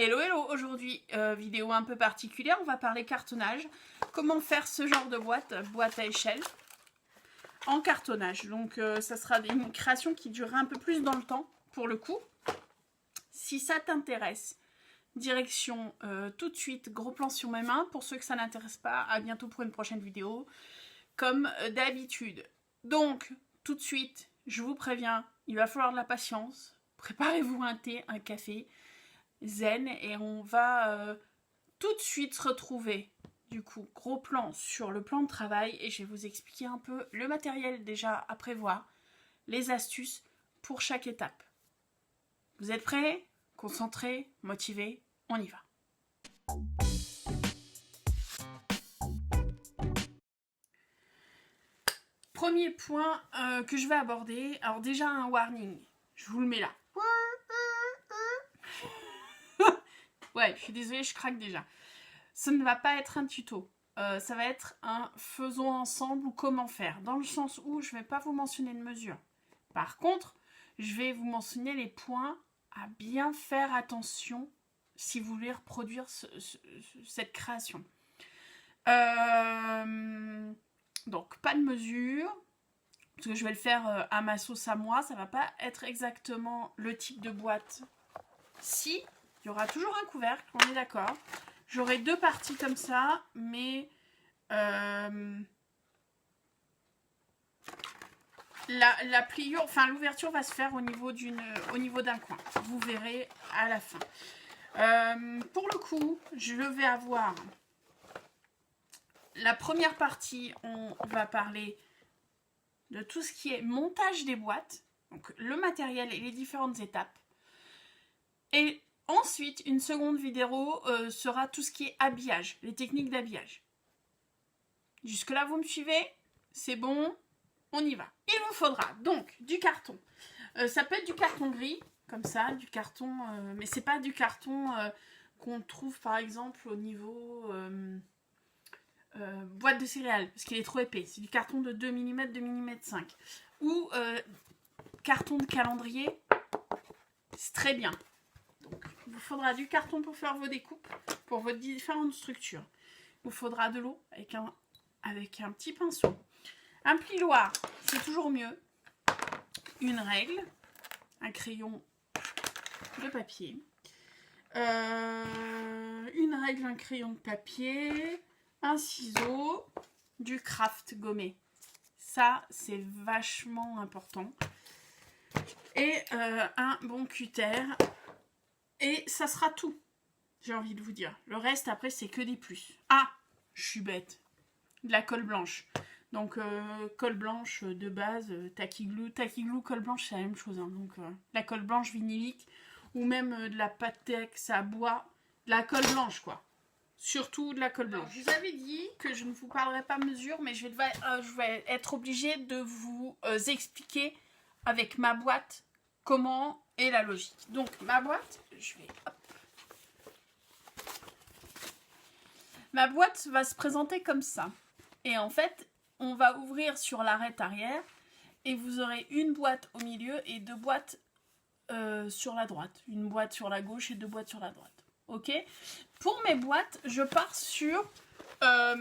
Hello hello, aujourd'hui vidéo un peu particulière, on va parler cartonnage. Comment faire ce genre de boîte à échelle en cartonnage. Donc ça sera une création qui durera un peu plus dans le temps pour le coup. Si ça t'intéresse, direction tout de suite gros plan sur mes mains. Pour ceux que ça n'intéresse pas, à bientôt pour une prochaine vidéo comme d'habitude. Donc tout de suite, je vous préviens, il va falloir de la patience. Préparez-vous un thé, un café zen et on va tout de suite se retrouver. Du coup, gros plan sur le plan de travail et je vais vous expliquer un peu le matériel déjà à prévoir, les astuces pour chaque étape. Vous êtes prêts? Concentrés, motivés, on y va. Premier point que je vais aborder, alors déjà un warning, je vous le mets là. Ouais, je suis désolée, je craque déjà. Ça ne va pas être un tuto. Ça va être un faisons ensemble ou comment faire. Dans le sens où je ne vais pas vous mentionner de mesure. Par contre, je vais vous mentionner les points à bien faire attention si vous voulez reproduire cette création. Donc, pas de mesure. Parce que je vais le faire à ma sauce à moi. Ça ne va pas être exactement le type de boîte. Si, il y aura toujours un couvercle, on est d'accord. J'aurai deux parties comme ça, mais la pliure, enfin l'ouverture va se faire au niveau d'un coin. Vous verrez à la fin. Pour le coup, je vais avoir la première partie, on va parler de tout ce qui est montage des boîtes, donc le matériel et les différentes étapes. Et ensuite, une seconde vidéo sera tout ce qui est habillage, les techniques d'habillage. Jusque-là, vous me suivez? C'est bon? On y va. Il vous faudra donc du carton. Ça peut être du carton gris, comme ça, du carton... mais c'est pas du carton qu'on trouve, par exemple, au niveau boîte de céréales, parce qu'il est trop épais. C'est du carton de 2 mm, 2 mm 5. Ou carton de calendrier. C'est très bien. Donc, il vous faudra du carton pour faire vos découpes, pour vos différentes structures. Il vous faudra de l'eau avec un petit pinceau. Un plioir, c'est toujours mieux. Une règle, un crayon de papier. Une règle, un crayon de papier, un ciseau, du craft gommé. Ça, c'est vachement important. Et un bon cutter. Et ça sera tout, j'ai envie de vous dire. Le reste, après, c'est que des plus. Ah, je suis bête. De la colle blanche. Donc, colle blanche de base, tacky glue, colle blanche, c'est la même chose. Hein. Donc, la colle blanche vinylique ou même de la Pattex à bois. De la colle blanche, quoi. Surtout de la colle blanche. Alors, je vous avais dit que je ne vous parlerai pas mesure, mais je vais être obligée de vous expliquer avec ma boîte comment est la logique. Donc, ma boîte, ma boîte va se présenter comme ça. Et en fait, on va ouvrir sur l'arête arrière et vous aurez une boîte au milieu et deux boîtes sur la droite. Une boîte sur la gauche et deux boîtes sur la droite. Ok? Pour mes boîtes, je pars sur... je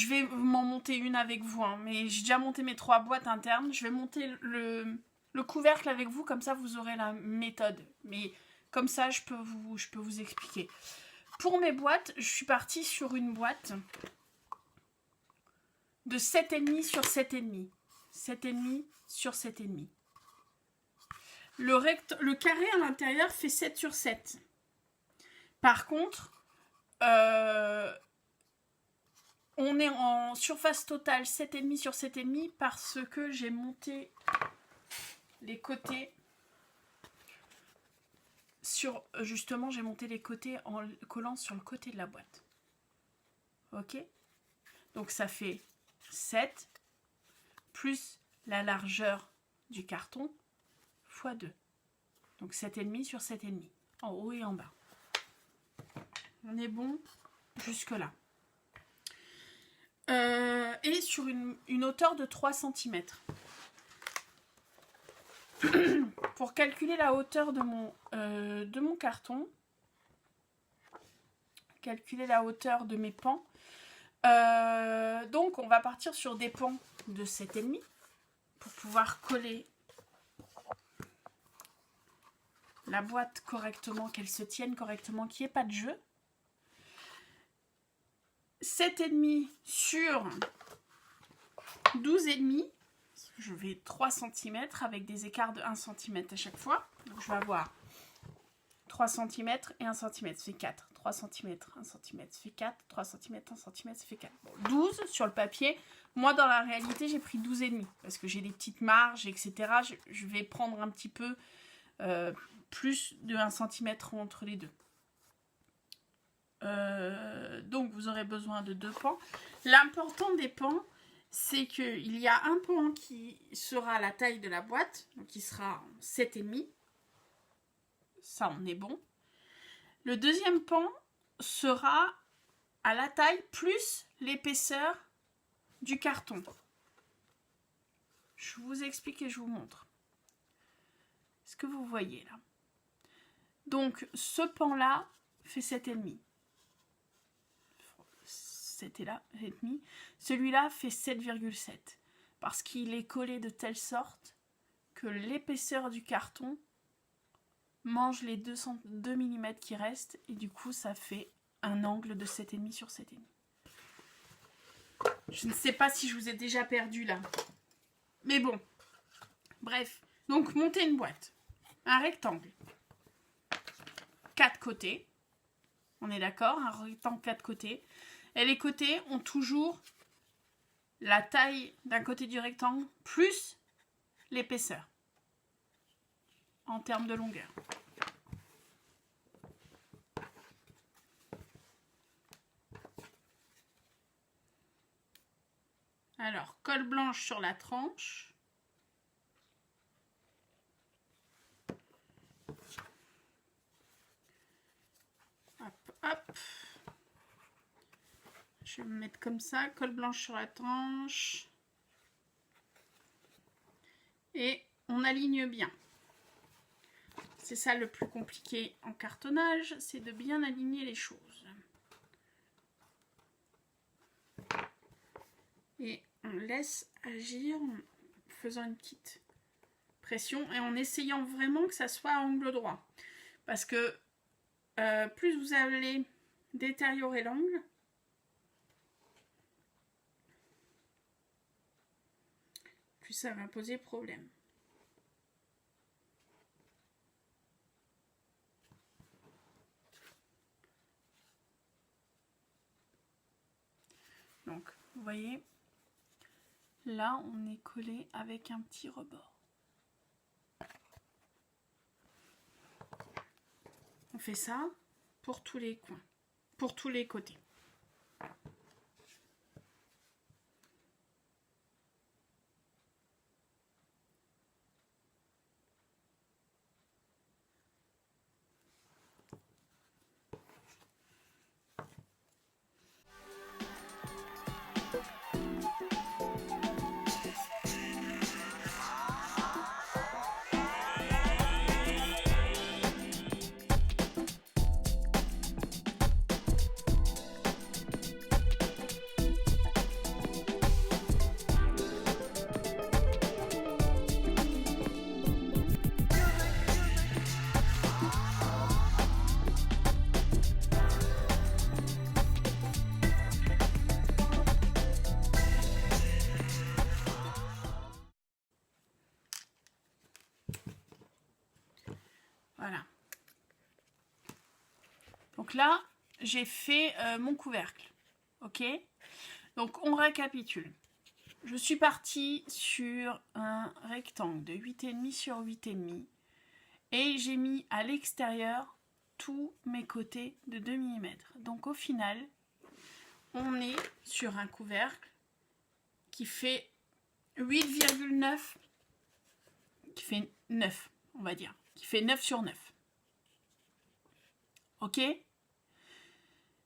vais m'en monter une avec vous, hein, mais j'ai déjà monté mes 3 boîtes internes. Je vais monter le couvercle avec vous, comme ça vous aurez la méthode. Mais comme ça, je peux vous expliquer. Pour mes boîtes, je suis partie sur une boîte de 7,5 sur 7,5. 7,5 sur 7,5. Le carré à l'intérieur fait 7 sur 7. Par contre, on est en surface totale 7,5 sur 7,5 parce que j'ai monté les côtés sur... Justement, j'ai monté les côtés en collant sur le côté de la boîte. Ok? Donc ça fait 7 plus la largeur du carton fois 2. Donc 7,5 sur 7,5. En haut et en bas. On est bon jusque là. Et sur une hauteur de 3 cm. pour calculer la hauteur de mon carton, calculer la hauteur de mes pans. Donc on va partir sur des pans de 7,5 pour pouvoir coller la boîte correctement, qu'elle se tienne correctement, qu'il n'y ait pas de jeu. 7,5 sur 12,5. Je vais 3 cm avec des écarts de 1 cm à chaque fois. Donc je vais avoir 3 cm et 1 cm, ça fait 4. 3 cm, 1 cm, ça fait 4. 3 cm, 1 cm, ça fait 4. Bon, 12 sur le papier. Moi, dans la réalité, j'ai pris 12,5 parce que j'ai des petites marges, etc. Je vais prendre un petit peu plus de 1 cm entre les deux. Donc, vous aurez besoin de 2 pans. L'important des pans, c'est qu'il y a un pan qui sera la taille de la boîte, donc qui sera 7,5. Ça, on est bon. Le deuxième pan sera à la taille plus l'épaisseur du carton. Je vous explique et je vous montre. Ce que vous voyez là. Donc, ce pan-là fait 7,5. C'était là, 7,5. Celui-là fait 7,7. Parce qu'il est collé de telle sorte que l'épaisseur du carton mange les 2 mm qui restent. Et du coup, ça fait un angle de 7,5 sur 7,5. Je ne sais pas si je vous ai déjà perdu là. Mais bon. Bref. Donc, montez une boîte. Un rectangle. 4 côtés. On est d'accord? Un rectangle 4 côtés. Et les côtés ont toujours la taille d'un côté du rectangle plus l'épaisseur en termes de longueur. Alors, colle blanche sur la tranche. Hop, hop. Je vais me mettre comme ça, colle blanche sur la tranche. Et on aligne bien. C'est ça le plus compliqué en cartonnage, c'est de bien aligner les choses. Et on laisse agir en faisant une petite pression et en essayant vraiment que ça soit à angle droit. Parce que plus vous allez détériorer l'angle, plus ça va poser problème. Donc, vous voyez, là, on est collé avec un petit rebord. On fait ça pour tous les coins, pour tous les côtés. Voilà. Donc là, j'ai fait mon couvercle. Ok? Donc on récapitule. Je suis partie sur un rectangle de 8,5 sur 8,5 et j'ai mis à l'extérieur tous mes côtés de 2 mm. Donc au final, on est sur un couvercle qui fait 8,9, qui fait 9, on va dire, qui fait 9 sur 9. Ok?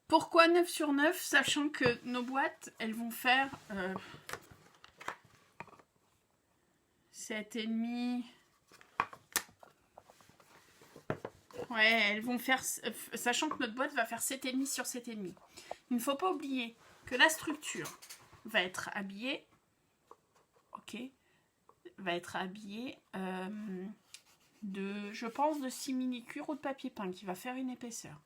Pourquoi 9 sur 9? Sachant que nos boîtes, elles vont faire 7,5, Ouais, elles vont faire, sachant que notre boîte va faire 7,5 sur 7,5. Il ne faut pas oublier que la structure va être habillée, ok, va être habillée de, je pense, de simili-cuir ou de papier peint qui va faire une épaisseur.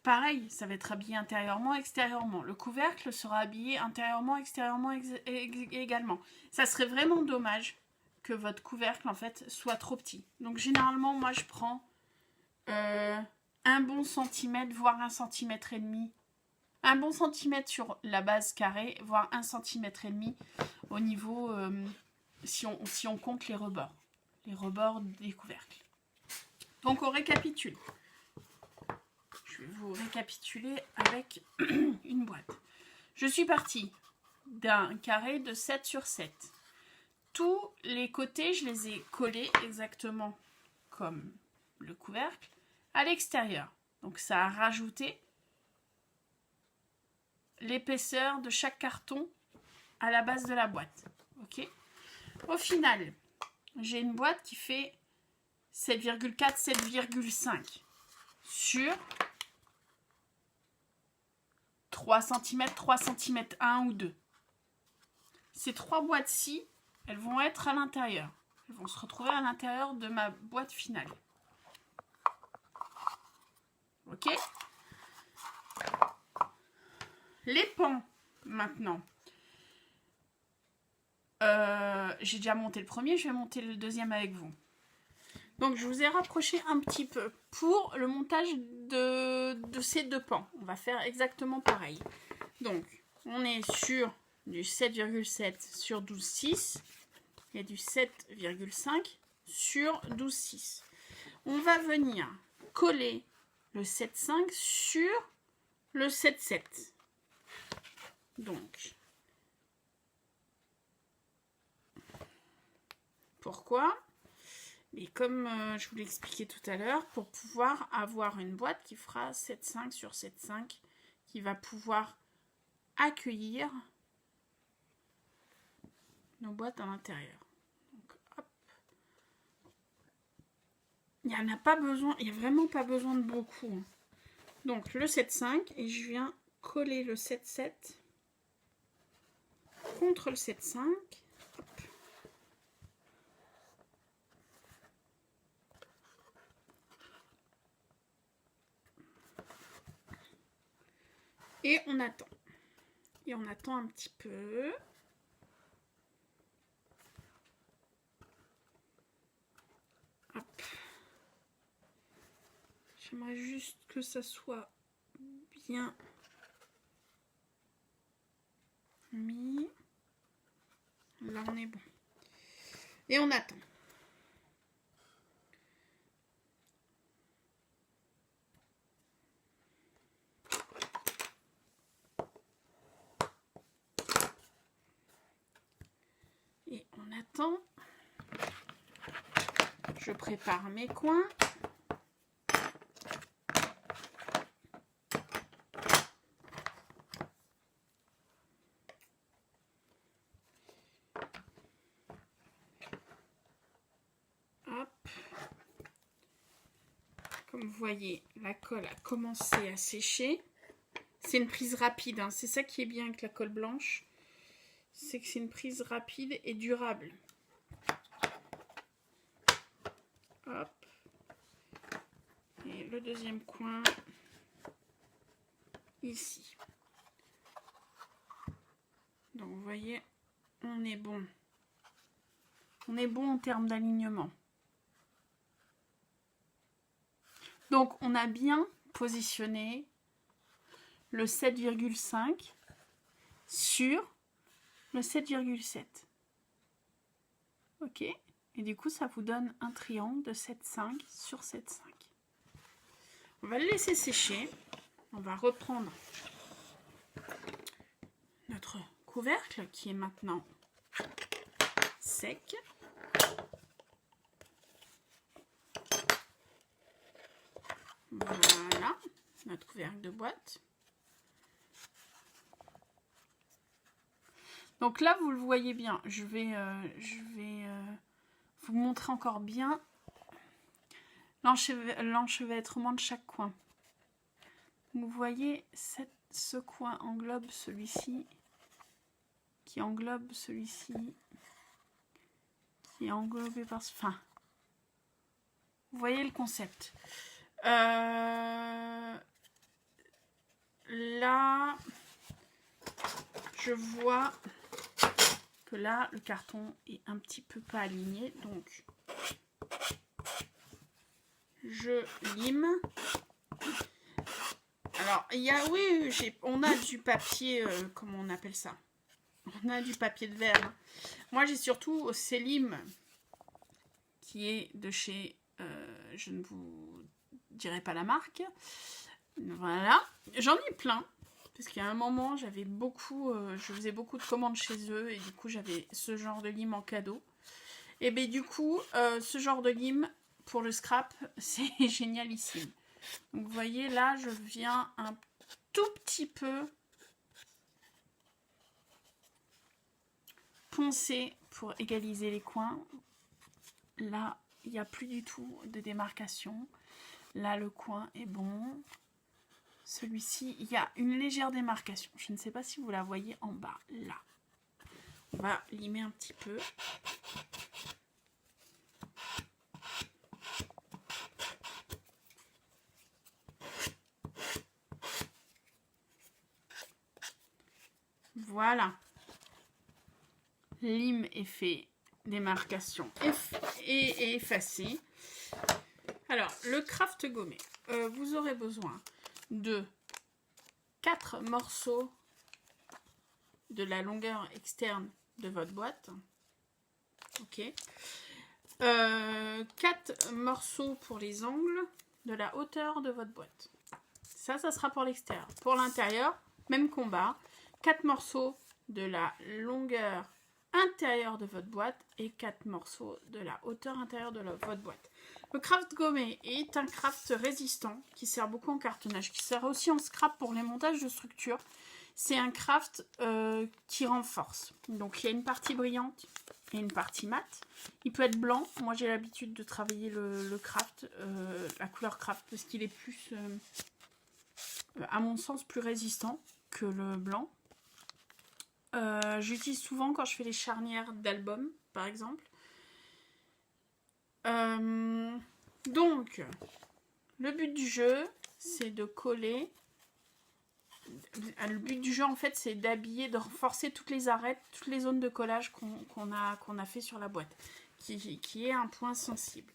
Pareil, ça va être habillé intérieurement, extérieurement. Le couvercle sera habillé intérieurement, extérieurement également. Ça serait vraiment dommage que votre couvercle, en fait, soit trop petit. Donc, généralement, moi, je prends un bon centimètre, voire 1,5 cm. Un bon centimètre sur la base carrée, voire 1,5 cm au niveau, si on compte les rebords des couvercles. Donc, on récapitule. Je vais vous récapituler avec une boîte. Je suis partie d'un carré de 7 sur 7. Tous les côtés, je les ai collés exactement comme le couvercle à l'extérieur. Donc ça a rajouté l'épaisseur de chaque carton à la base de la boîte. Ok. Au final, j'ai une boîte qui fait 7,4, 7,5 sur 3 cm, 3 cm 1 ou 2. Ces 3 boîtes-ci, elles vont être à l'intérieur. Elles vont se retrouver à l'intérieur de ma boîte finale. Ok. Les pans, maintenant. J'ai déjà monté le premier, je vais monter le deuxième avec vous. Donc, je vous ai rapproché un petit peu pour le montage de ces deux pans. On va faire exactement pareil. Donc, on est sur du 7,7 sur 12,6 et du 7,5 sur 12,6. On va venir coller le 7,5 sur le 7,7. Donc, pourquoi ? Et comme je vous l'ai expliqué tout à l'heure, pour pouvoir avoir une boîte qui fera 7,5 sur 7,5, qui va pouvoir accueillir nos boîtes à l'intérieur. Donc, hop. Il n'y en a pas besoin, il n'y a vraiment pas besoin de beaucoup. Donc le 7,5 et je viens coller le 7,7 contre le 7,5. Et on attend. Et on attend un petit peu. Hop. J'aimerais juste que ça soit bien mis. Là, on est bon. Et on attend. Et on attend. Je prépare mes coins. Hop. Comme vous voyez, la colle a commencé à sécher. C'est une prise rapide, hein. C'est ça qui est bien avec la colle blanche. C'est que c'est une prise rapide et durable. Hop. Et le deuxième coin, ici. Donc vous voyez, on est bon. On est bon en termes d'alignement. Donc on a bien positionné le 7,5 sur le 7,7. Ok. Et du coup, ça vous donne un triangle de 7,5 sur 7,5. On va le laisser sécher. On va reprendre notre couvercle qui est maintenant sec. Voilà, notre couvercle de boîte. Donc là, vous le voyez bien. Je vais vous montrer encore bien l'enchevêtrement de chaque coin. Vous voyez, ce coin englobe celui-ci, qui englobe celui-ci, qui est englobé par ce... Enfin, vous voyez le concept. Là, je vois que là, le carton est un petit peu pas aligné, donc je lime. Alors, il y a, oui, on a du papier, comment on appelle ça? On a du papier de verre. Moi, j'ai surtout Célim, qui est de chez, je ne vous dirai pas la marque. Voilà, j'en ai plein. Parce qu'il y a un moment, j'avais beaucoup, je faisais beaucoup de commandes chez eux. Et du coup, j'avais ce genre de lime en cadeau. Et bien du coup, ce genre de lime, pour le scrap, c'est génialissime. Donc vous voyez, là, je viens un tout petit peu poncer pour égaliser les coins. Là, il n'y a plus du tout de démarcation. Là, le coin est bon. Celui-ci, il y a une légère démarcation. Je ne sais pas si vous la voyez en bas, là. On va limer un petit peu. Voilà. Lime est fait, démarcation et effacée. Alors, le craft gommé. Vous aurez besoin de 4 morceaux de la longueur externe de votre boîte. Ok. 4 morceaux pour les angles de la hauteur de votre boîte. Ça sera pour l'extérieur. Pour l'intérieur, même combat. 4 morceaux de la longueur intérieure de votre boîte et 4 morceaux de la hauteur intérieure de votre boîte. Le craft gommé est un craft résistant qui sert beaucoup en cartonnage, qui sert aussi en scrap pour les montages de structures. C'est un craft qui renforce. Donc il y a une partie brillante et une partie mate. Il peut être blanc. Moi j'ai l'habitude de travailler le craft, la couleur craft, parce qu'il est plus, à mon sens, plus résistant que le blanc. J'utilise souvent quand je fais les charnières d'albums, par exemple. Donc, le but du jeu, c'est de coller. Le but du jeu, en fait, c'est d'habiller, de renforcer toutes les arêtes, toutes les zones de collage qu'on a fait sur la boîte, qui est un point sensible.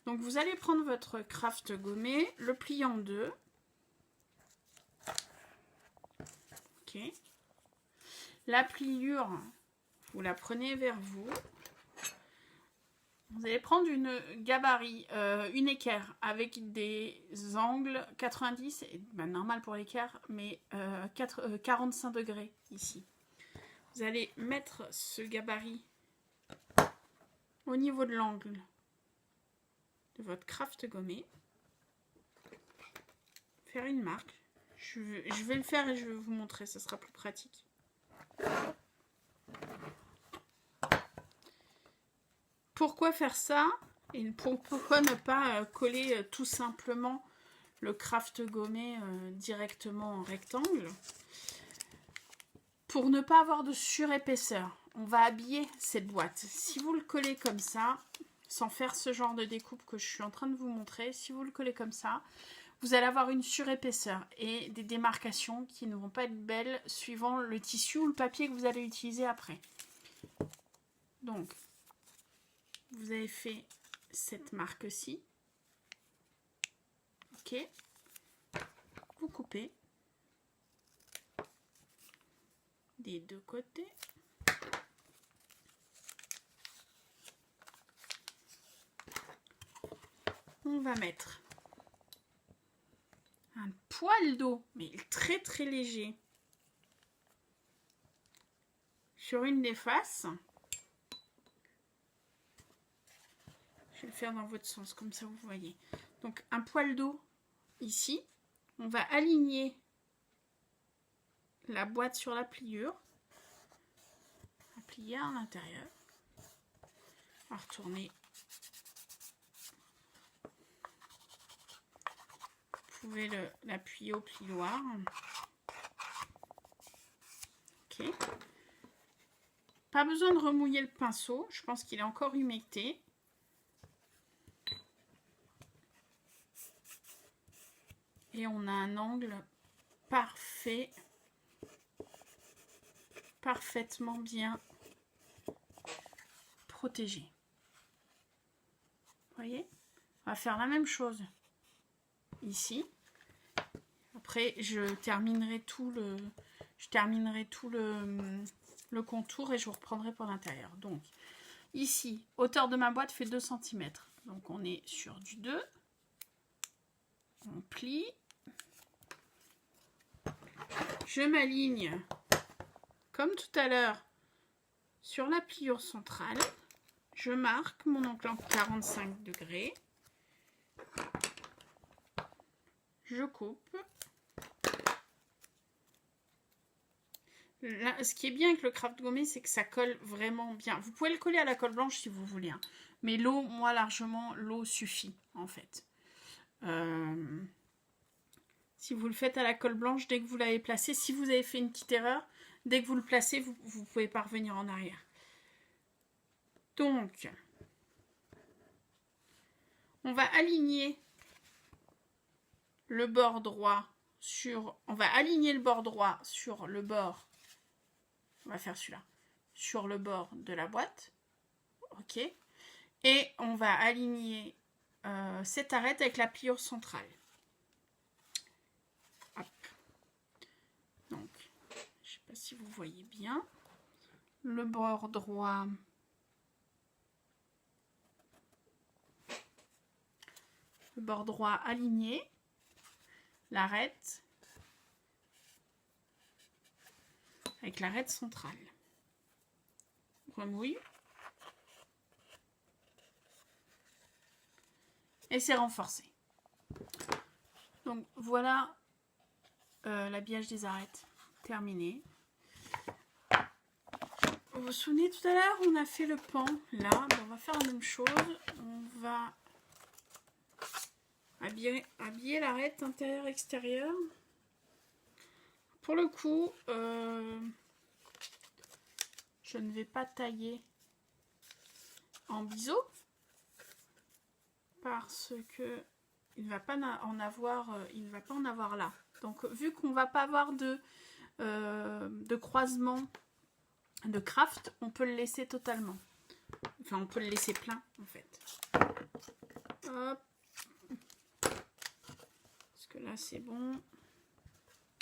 Donc, vous allez prendre votre craft gommé, le plier en deux. Ok. La pliure, vous la prenez vers vous. Vous allez prendre une gabarit, une équerre avec des angles 90, normal pour l'équerre, mais 45 degrés ici. Vous allez mettre ce gabarit au niveau de l'angle de votre craft gommé. Faire une marque. Je vais le faire et je vais vous montrer, ça sera plus pratique. Pourquoi faire ça? Et pourquoi ne pas coller tout simplement le craft gommé directement en rectangle? Pour ne pas avoir de surépaisseur, on va habiller cette boîte. Si vous le collez comme ça, sans faire ce genre de découpe que je suis en train de vous montrer, si vous le collez comme ça, vous allez avoir une surépaisseur et des démarcations qui ne vont pas être belles suivant le tissu ou le papier que vous allez utiliser après. Donc, vous avez fait cette marque-ci. Ok. Vous coupez des deux côtés. On va mettre un poil d'eau, mais très très léger, sur une des faces. Je vais le faire dans votre sens, comme ça vous voyez. Donc un poil d'eau ici. On va aligner la boîte sur la pliure. On va plier à l'intérieur. On va retourner. pouvez l'appuyer au plioir. Ok. Pas besoin de remouiller le pinceau. Je pense qu'il est encore humecté. Et on a un angle parfait. Parfaitement bien protégé. Vous voyez? On va faire la même chose ici. Après, je terminerai tout le contour et je vous reprendrai pour l'intérieur. Donc, ici, hauteur de ma boîte fait 2 cm. Donc, on est sur du 2. On plie. Je m'aligne, comme tout à l'heure, sur la pliure centrale. Je marque mon angle en 45 degrés. Je coupe. Là, ce qui est bien avec le craft gommé, c'est que ça colle vraiment bien. Vous pouvez le coller à la colle blanche si vous voulez. Hein. Mais l'eau, moi, largement, l'eau suffit, en fait. Si vous le faites à la colle blanche, dès que vous l'avez placé, si vous avez fait une petite erreur, dès que vous le placez, vous ne pouvez pas revenir en arrière. Donc, on va aligner le bord droit sur... On va aligner le bord droit sur le bord... On va faire celui-là. Sur le bord de la boîte. Ok. Et on va aligner cette arête avec la pliure centrale. Hop. Donc, je ne sais pas si vous voyez bien. Le bord droit... Le bord droit aligné. L'arête. Avec l'arête centrale. Remouille. Et c'est renforcé. Donc voilà l'habillage des arêtes terminé. Vous vous souvenez tout à l'heure, on a fait le pan. Là, ben, on va faire la même chose. On va habiller l'arête intérieur-extérieur. Pour le coup, je ne vais pas tailler en biseau parce que il ne va pas en avoir là. Donc vu qu'on ne va pas avoir de croisement de craft, on peut le laisser totalement. Enfin, on peut le laisser plein en fait. Hop. Parce que là c'est bon.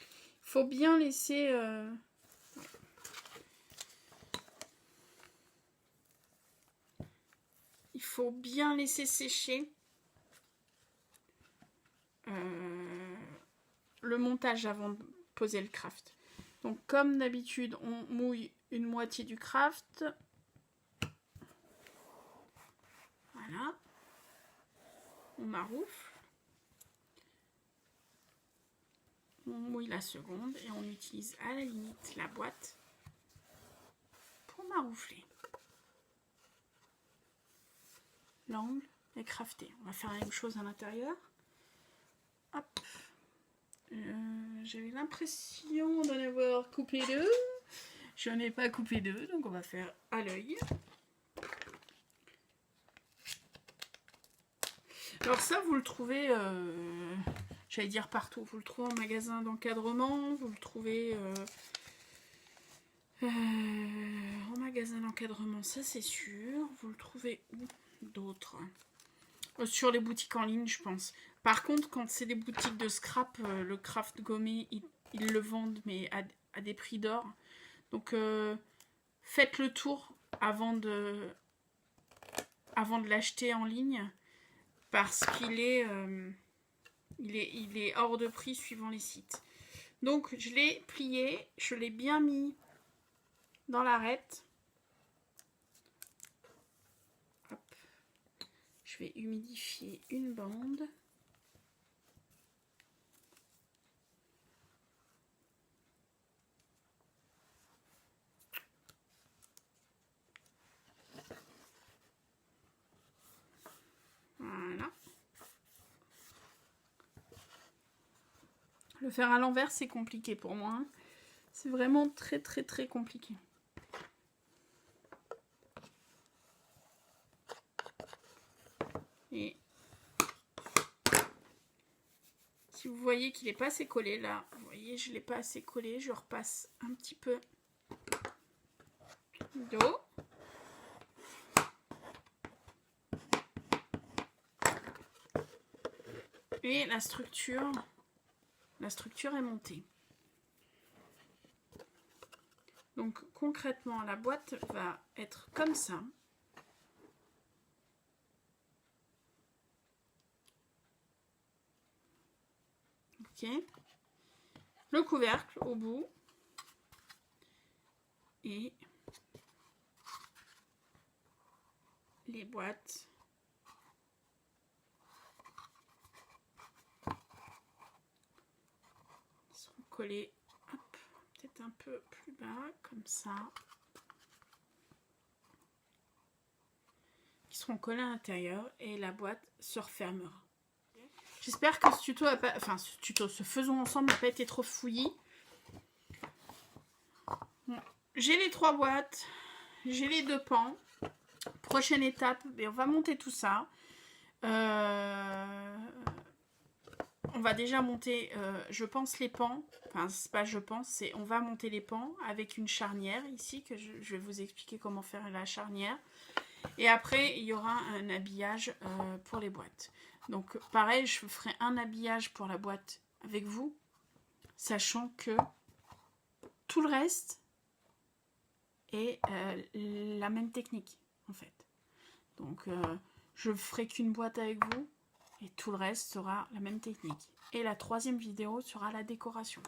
Il faut bien laisser... Il faut bien laisser sécher le montage avant de poser le craft. Donc comme d'habitude, on mouille une moitié du craft. Voilà. On maroufle. On mouille la seconde et on utilise à la limite la boîte pour maroufler. L'angle est crafté. On va faire la même chose à l'intérieur. Hop. J'avais l'impression d'en avoir coupé 2. Je n'ai pas coupé 2, donc on va faire à l'œil. Alors ça, vous le trouvez, j'allais dire partout. Vous le trouvez en magasin d'encadrement, vous le trouvez en magasin d'encadrement, ça c'est sûr. Vous le trouvez où d'autres? Sur les boutiques en ligne, je pense. Par contre, quand c'est des boutiques de scrap, le craft gommé, ils le vendent, mais à des prix d'or. Donc, faites le tour avant de l'acheter en ligne, parce qu'il est, il est hors de prix suivant les sites. Donc, je l'ai plié, je l'ai bien mis dans l'arête. Je vais humidifier une bande. Voilà. Le faire à l'envers, c'est compliqué pour moi. Hein. C'est vraiment très très très compliqué. Et si vous voyez qu'il n'est pas assez collé là, vous voyez, je ne l'ai pas assez collé, je repasse un petit peu d'eau. Et la structure est montée. Donc concrètement, la boîte va être comme ça. Ok. Le couvercle au bout. Et les boîtes. Sont collées, peut-être un peu plus bas, comme ça. Qui seront collées à l'intérieur et la boîte se refermera. J'espère que ce tuto a pas, enfin ce tuto, ce faisons ensemble n'a pas été trop fouillis. Bon, j'ai les 3 boîtes, j'ai les 2 pans. Prochaine étape, on va monter tout ça. On va déjà monter, je pense, les pans. Enfin, c'est pas je pense, c'est on va monter les pans avec une charnière ici, que je vais vous expliquer comment faire la charnière. Et après, il y aura un habillage pour les boîtes. Donc, pareil, je ferai un habillage pour la boîte avec vous, sachant que tout le reste est la même technique, en fait. Donc, je ferai qu'une boîte avec vous. Et tout le reste sera la même technique. Et la 3e vidéo sera la décoration.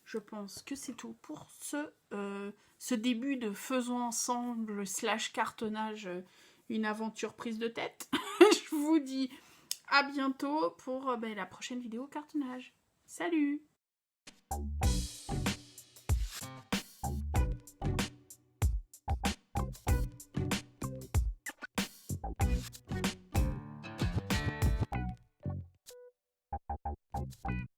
Je pense que c'est tout pour ce début de faisons ensemble / cartonnage, une aventure prise de tête. Je vous dis à bientôt pour la prochaine vidéo cartonnage. Salut!